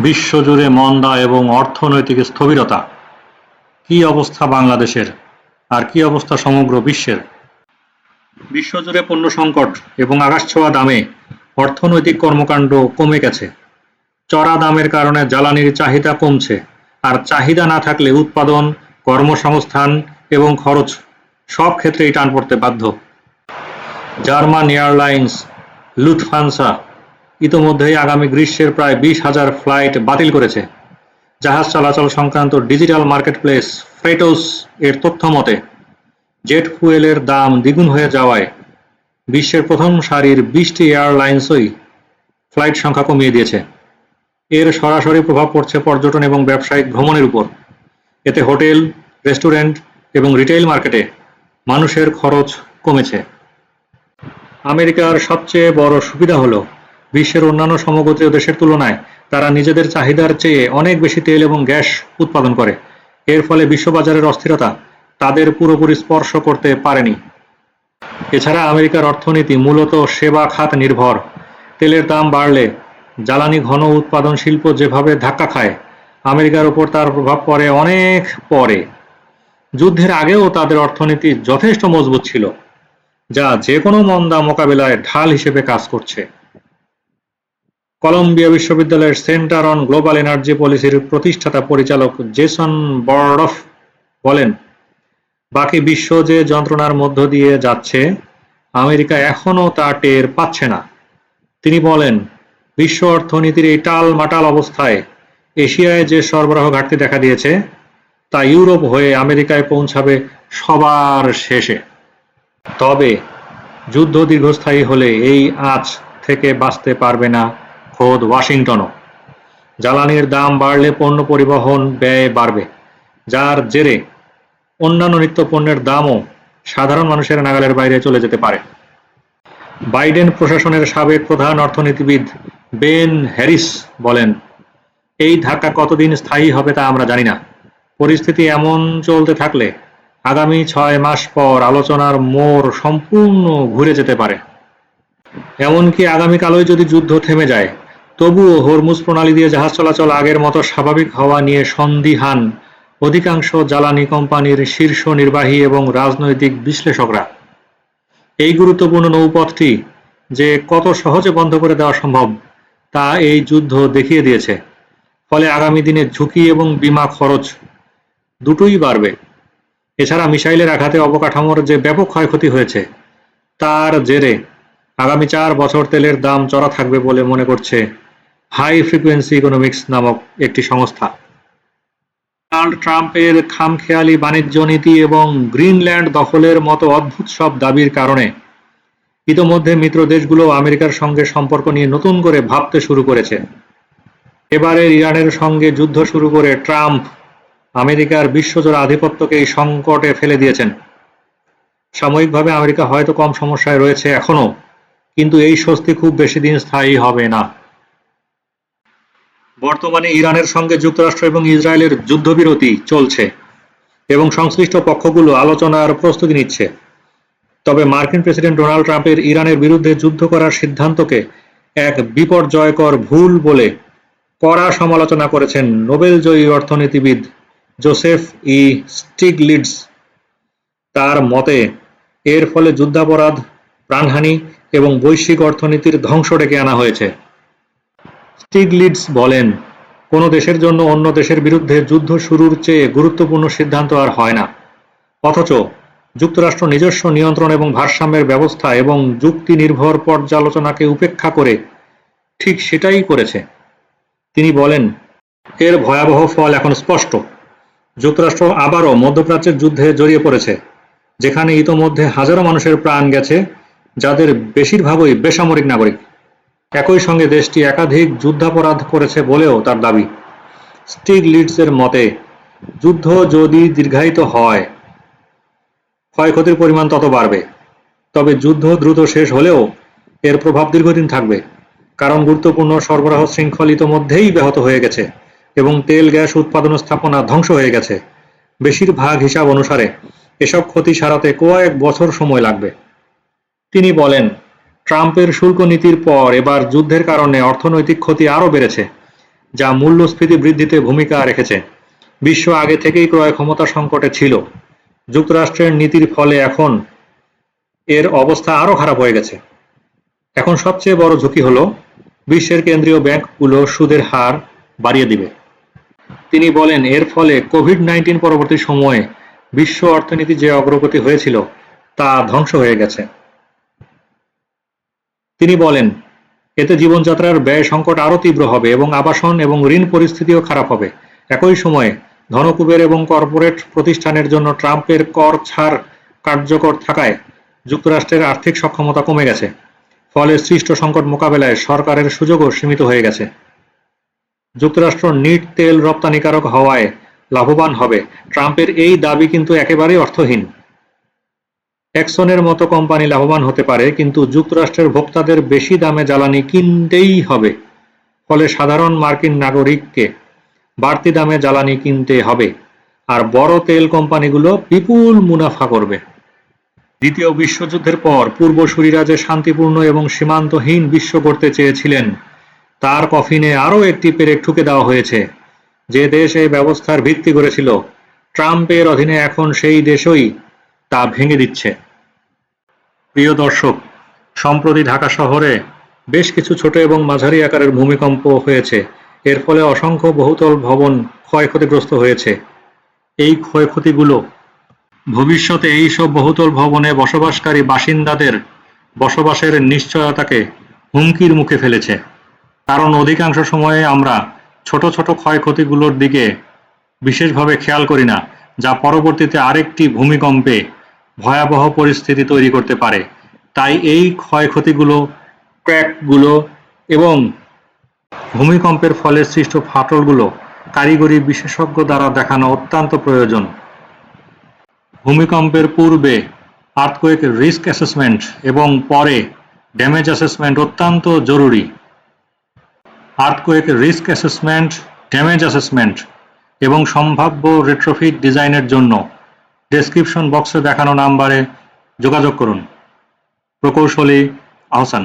বিশ্বজুড়ে মন্দা এবং অর্থনৈতিক স্থবিরতা। কী অবস্থা বাংলাদেশের, আর কী অবস্থা সমগ্র বিশ্বের? বিশ্বজুড়ে পণ্য সংকট এবং আকাশছোঁয়া দামে অর্থনৈতিক কর্মকাণ্ড কমে গেছে। চড়া দামের কারণে জ্বালানির চাহিদা কমছে, আর চাহিদা না থাকলে উৎপাদন, কর্মসংস্থান এবং খরচ সব ক্ষেত্রেই টান পড়তে বাধ্য। জার্মান এয়ারলাইন্স লুফথানসা ইতোমধ্যেই আগামী গ্রীষ্মের প্রায় 20,000 ফ্লাইট বাতিল করেছে। জাহাজ চলাচল সংক্রান্ত ডিজিটাল মার্কেটপ্লেস ফ্রেইটোস এর তথ্য মতে, জেট ফুয়েলের দাম দ্বিগুণ হয়ে যাওয়ায় বিশ্বের প্রথম সারির 20টি এয়ারলাইন্সই ফ্লাইট সংখ্যা কমিয়ে দিয়েছে। এর সরাসরি প্রভাব পড়ছে পর্যটন এবং ব্যবসায়িক ভ্রমণের উপর। এতে হোটেল, রেস্টুরেন্ট এবং রিটেইল মার্কেটে মানুষের খরচ কমেছে। আমেরিকার সবচেয়ে বড় সুবিধা হলো, বিশ্বের অন্যান্য সমগোত্রীয় দেশের তুলনায় তারা নিজেদের চাহিদার চেয়ে অনেক বেশি তেল এবং গ্যাস উৎপাদন করে। এর ফলে বিশ্ববাজারের অস্থিরতা তাদের পুরোপুরি স্পর্শ করতে পারেনি। এছাড়া আমেরিকার অর্থনীতি মূলত সেবা খাত নির্ভর। তেলের দাম বাড়লে জ্বালানি ঘন উৎপাদন শিল্প যেভাবে ধাক্কা খায়, আমেরিকার উপর তার প্রভাব পড়ে অনেক পরে। যুদ্ধের আগেও তাদের অর্থনীতি যথেষ্ট মজবুত ছিল, যা যে কোনো মন্দা মোকাবিলায় ঢাল হিসেবে কাজ করছে। কলম্বিয়া বিশ্ববিদ্যালয়ের সেন্টার অন গ্লোবাল এনার্জি পলিসির প্রতিষ্ঠাতা পরিচালক জেসন বর্ডফ বলেন, বাকি বিশ্ব যে যন্ত্রণার মধ্য দিয়ে যাচ্ছে, আমেরিকা এখনও তা টের পাচ্ছে না। তিনি বলেন, বিশ্ব অর্থনীতির এই টালমাটাল অবস্থায় এশিয়ায় যে সরবরাহ ঘাটতি দেখা দিয়েছে, তা ইউরোপ হয়ে আমেরিকায় পৌঁছাবে সবার শেষে। তবে যুদ্ধ দীর্ঘস্থায়ী হলে এই আঁচ থেকে বাঁচতে পারবে না খোদ ওয়াশিংটনও। জ্বালানির দাম বাড়লে পণ্য পরিবহন ব্যয় বাড়বে, যার জেরে অন্যান্য নিত্যপণ্যের দামও সাধারণ মানুষের নাগালের বাইরে চলে যেতে পারে। বাইডেন প্রশাসনের সাবেক প্রধান অর্থনীতিবিদ বেন হ্যারিস বলেন, এই ধাক্কা কতদিন স্থায়ী হবে তা আমরা জানি না। পরিস্থিতি এমন চলতে থাকলে আগামী 6 মাস পর আলোচনার মোড় সম্পূর্ণ ঘুরে যেতে পারে। এমনকি আগামীকালই যদি যুদ্ধ থেমে যায়, তবুও হরমুজ প্রণালী দিয়ে জাহাজ চলাচল আগের মতো স্বাভাবিক হওয়া নিয়ে সন্দিহান অধিকাংশ জ্বালানি কোম্পানির শীর্ষ নির্বাহী এবং রাজনৈতিক বিশ্লেষকরা। এই গুরুত্বপূর্ণ নৌপথটি যে কত সহজে বন্ধ করে দেওয়া সম্ভব, তা এই যুদ্ধ দেখিয়ে দিয়েছে। ফলে আগামী দিনে ঝুঁকি এবং বিমা খরচ দুটোই বাড়বে। এছাড়া মিসাইলের আঘাতে অবকাঠামোর যে ব্যাপক ক্ষয়ক্ষতি হয়েছে, তার জেরে আগামী 4 বছর তেলের দাম চড়া থাকবে বলে মনে করছে হাই ফ্রিকোয়েন্সি ইকোনমিক্স নামক একটি সংস্থা। ডোনাল্ড ট্রাম্পের খামখেয়ালি বাণিজ্য নীতি এবং গ্রিনল্যান্ড দখলের মতো অদ্ভুত সব দাবির কারণে ইতোমধ্যে মিত্র দেশগুলো আমেরিকার সঙ্গে সম্পর্ক নিয়ে নতুন করে ভাবতে শুরু করেছে। এবারের ইরানের সঙ্গে যুদ্ধ শুরু করে ট্রাম্প আমেরিকার বিশ্বজোড়া আধিপত্যকে এই সংকটে ফেলে দিয়েছেন। সাময়িকভাবে আমেরিকা হয়তো কম সমস্যায় রয়েছে এখনো, কিন্তু এই স্বস্তি খুব বেশি দিন স্থায়ী হবে না। বর্তমানে ইরানের সঙ্গে যুক্তরাষ্ট্র এবং ইসরায়েলের যুদ্ধবিরতি চলছে এবং সংশ্লিষ্ট পক্ষগুলো আলোচনার প্রস্তুতি নিচ্ছে। তবে মার্কিন প্রেসিডেন্ট ডোনাল্ড ট্রাম্পের ইরানের বিরুদ্ধে যুদ্ধ করার সিদ্ধান্তকে এক বিপর্যয়কর ভুল বলে কড়া সমালোচনা করেছেন নোবেলজয়ী অর্থনীতিবিদ জোসেফ ই স্টিগলিটজ। তার মতে, এর ফলে যুদ্ধাপরাধ, প্রাণহানি এবং বৈশ্বিক অর্থনীতির ধ্বংস ডেকে আনা হয়েছে। স্টিগলিটজ বলেন, কোনো দেশের জন্য অন্য দেশের বিরুদ্ধে যুদ্ধ শুরুর চেয়ে গুরুত্বপূর্ণ সিদ্ধান্ত আর হয় না। অথচ যুক্তরাষ্ট্র নিজস্ব নিয়ন্ত্রণ এবং ভারসাম্যের ব্যবস্থা এবং যুক্তি নির্ভর পর্যালোচনাকে উপেক্ষা করে ঠিক সেটাই করেছে। তিনি বলেন, এর ভয়াবহ ফল এখন স্পষ্ট। যুক্তরাষ্ট্র আবারও মধ্যপ্রাচ্যের যুদ্ধে জড়িয়ে পড়েছে, যেখানে ইতোমধ্যে হাজারো মানুষের প্রাণ গেছে, যাদের বেশিরভাগই বেসামরিক নাগরিক। একই সঙ্গে দেশটি একাধিক যুদ্ধাপরাধ করেছে বলেও তার দাবি। স্টিগলিটজের মতে, যুদ্ধ যদি দীর্ঘায়িত হয়, ক্ষয়ক্ষতির পরিমাণ তত বাড়বে। তবে যুদ্ধ দ্রুত শেষ হলেও এর প্রভাব দীর্ঘদিন থাকবে, কারণ গুরুত্বপূর্ণ সরবরাহ শৃঙ্খল ইতোমধ্যেই ব্যাহত হয়ে গেছে এবং তেল গ্যাস উৎপাদন স্থাপনা ধ্বংস হয়ে গেছে। বেশিরভাগ হিসাব অনুসারে এসব ক্ষতি সারাতে কয়েক বছর সময় লাগবে। তিনি বলেন, ট্রাম্পের শুল্ক নীতির পর এবার যুদ্ধের কারণে অর্থনৈতিক ক্ষতি আরও বেড়েছে। যা মূল্যস্ফীতি বৃদ্ধিতে ভূমিকা রেখেছে। বিশ্ব আগে থেকেই ক্রয় ক্ষমতা সংকটে ছিল। যুক্তরাষ্ট্রের নীতির ফলে এখন এর অবস্থা আরও খারাপ হয়ে গেছে। এখন সবচেয়ে বড় ঝুঁকি হলো বিশ্বের কেন্দ্রীয় ব্যাংকগুলো সুদের হার বাড়িয়ে দিবে। তিনি বলেন, এর ফলে কোভিড-19 পরবর্তী সময়ে বিশ্ব অর্থনীতি যে অগ্রগতি হয়েছিল তা ধ্বংস হয়ে গেছে। তিনি বলেন, এতে জীবনযাত্রার ব্যয় সংকট আরও তীব্র হবে এবং আবাসন এবং ঋণ পরিস্থিতিও খারাপ হবে। একই সময়ে ধনকুবের এবং কর্পোরেট প্রতিষ্ঠানের জন্য ট্রাম্পের কর ছাড় কার্যকর থাকায় যুক্তরাষ্ট্রের আর্থিক সক্ষমতা কমে গেছে। ফলে সৃষ্ট সংকট মোকাবেলায় সরকারের সুযোগও সীমিত হয়ে গেছে। যুক্তরাষ্ট্র নিট তেল রপ্তানিকারক হওয়ায় লাভবান হবে, ট্রাম্পের এই দাবি কিন্তু একেবারেই অর্থহীন। এক্সনের মতো কোম্পানি লাভবান হতে পারে, কিন্তু যুক্তরাষ্ট্রের ভোক্তাদের বেশি দামে জ্বালানি কিনতেই হবে। ফলে সাধারণ মার্কিন নাগরিককে বাড়তি দামে জ্বালানি কিনতে হবে, আর বড় তেল কোম্পানিগুলো বিপুল মুনাফা করবে। দ্বিতীয় বিশ্বযুদ্ধের পর পূর্বসূরিরা যে শান্তিপূর্ণ এবং সীমান্তহীন বিশ্ব গড়তে চেয়েছিলেন, তার কফিনে আরও একটি পেরেক ঠুকে দেওয়া হয়েছে। যে দেশ এই ব্যবস্থার ভিত্তি গড়েছিল, ট্রাম্পের অধীনে এখন সেই দেশই তা ভেঙে দিচ্ছে। প্রিয় দর্শক, সম্প্রতি ঢাকা শহরে বেশ কিছু ছোট এবং মাঝারি আকারের ভূমিকম্প হয়েছে। এর ফলে অসংখ্য বহুতল ভবন ক্ষয়ক্ষতিগ্রস্ত হয়েছে। এই ক্ষয়ক্ষতিগুলো ভবিষ্যতে এই সব বহুতল ভবনে বসবাসকারী বাসিন্দাদের বসবাসের নিশ্চয়তাকে হুমকির মুখে ফেলেছে। কারণ অধিকাংশ সময়ে আমরা ছোট ছোট ক্ষয়ক্ষতিগুলোর দিকে বিশেষভাবে খেয়াল করি না, যা পরবর্তীতে আরেকটি ভূমিকম্পে ভয়াবহ পরিস্থিতি তৈরি করতে পারে। তাই এই ক্ষয়ক্ষতিগুলো, ক্র্যাকগুলো এবং ভূমিকম্পের ফলে সৃষ্ট ফাটলগুলো কারিগরি বিশেষজ্ঞ দ্বারা দেখানো অত্যন্ত প্রয়োজন। ভূমিকম্পের পূর্বে আর্থকোয়েক রিস্ক অ্যাসেসমেন্ট এবং পরে ড্যামেজ অ্যাসেসমেন্ট অত্যন্ত জরুরি। Earthquake risk assessment, damage assessment এবং সম্ভাব্য রেট্রোফিট ডিজাইনের জন্য ডেসক্রিপশন বক্সে দেখানো নাম্বারে যোগাযোগ করুন। প্রকৌশলী আহসান।